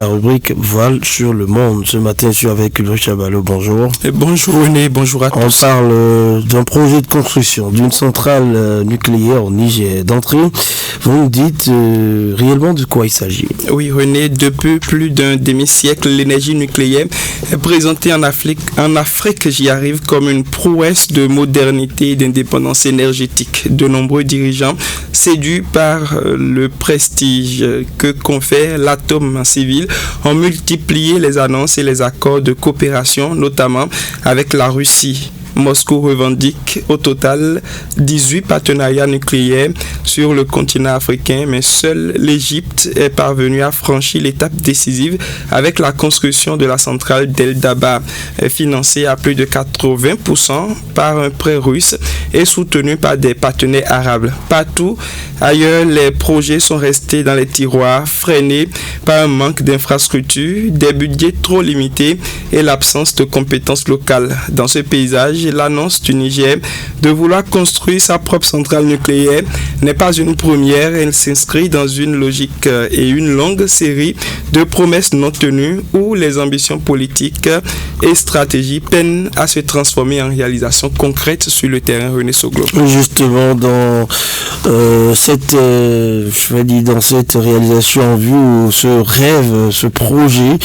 La rubrique Voile sur le monde. Ce matin, je suis avec Ulrich Chabalo. Bonjour. Et bonjour René, bonjour à tous. On parle d'un projet de construction d'une centrale nucléaire au Niger. D'entrée, vous nous dites réellement de quoi il s'agit. Oui René, depuis plus d'un demi-siècle, l'énergie nucléaire est présentée en Afrique, j'y arrive, comme une prouesse de modernité et d'indépendance énergétique. De nombreux dirigeants, séduits par le prestige que confère l'atome civil, ont multiplié les annonces et les accords de coopération, notamment avec la Russie. Moscou revendique au total 18 partenariats nucléaires sur le continent africain, mais seule l'Égypte est parvenue à franchir l'étape décisive avec la construction de la centrale d'El Daba, financée à plus de 80% par un prêt russe et soutenue par des partenaires arabes. Partout ailleurs, les projets sont restés dans les tiroirs, freinés par un manque d'infrastructures, des budgets trop limités et l'absence de compétences locales. Dans ce paysage, l'annonce du Niger de vouloir construire sa propre centrale nucléaire n'est pas une première, elle s'inscrit dans une logique et une longue série de promesses non tenues où les ambitions politiques et stratégies peinent à se transformer en réalisation concrète sur le terrain. René Soglo. Justement, dans cette réalisation en vue, ce rêve, ce projet,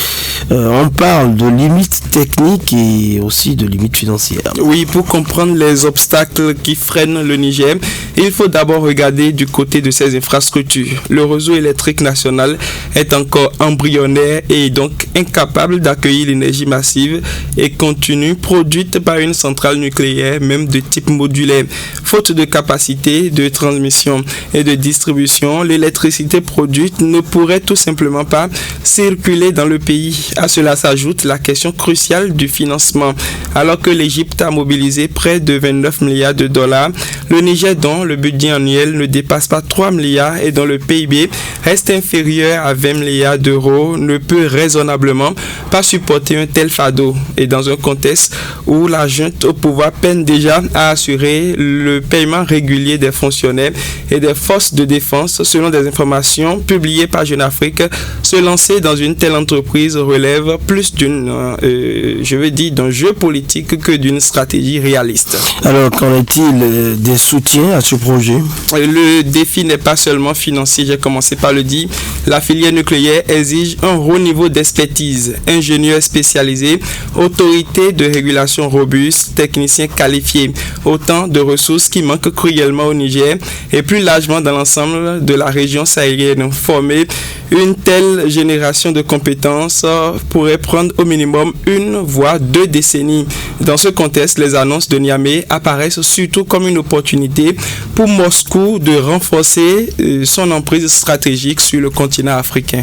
on parle de limites techniques et aussi de limites financières. Oui, pour comprendre les obstacles qui freinent le Niger, il faut d'abord regarder du côté de ses infrastructures. Le réseau électrique national est encore embryonnaire et donc incapable d'accueillir l'énergie massive et continue produite par une centrale nucléaire, même de type modulaire. Faute de capacité de transmission et de distribution, l'électricité produite ne pourrait tout simplement pas circuler dans le pays. À cela s'ajoute la question cruciale du financement. Alors que l'Égypte a mobilisé près de 29 milliards de dollars, le Niger, dont le budget annuel ne dépasse pas 3 milliards et dont le PIB reste inférieur à 20 milliards d'euros, ne peut raisonnablement pas supporter un tel fardeau. Et dans un contexte où la junte au pouvoir peine déjà à assurer le paiement régulier des fonctionnaires et des forces de défense, selon des informations publiées par Jeune Afrique, se lancer dans une telle entreprise relève plus d'un jeu politique que d'une stratégie réaliste. Alors, qu'en est-il des soutiens à ce projet? Le défi n'est pas seulement financier, j'ai commencé par le dire. La filière nucléaire exige un haut niveau d'expertise, ingénieurs spécialisés, autorités de régulation robustes, techniciens qualifiés, autant de ressources qui manquent cruellement au Niger et plus largement dans l'ensemble de la région sahélienne. Former une telle génération de compétences pourrait prendre au minimum 1 voire 2 décennies. Dans ce contexte, les annonces de Niamey apparaissent surtout comme une opportunité pour Moscou de renforcer son emprise stratégique sur le continent africain.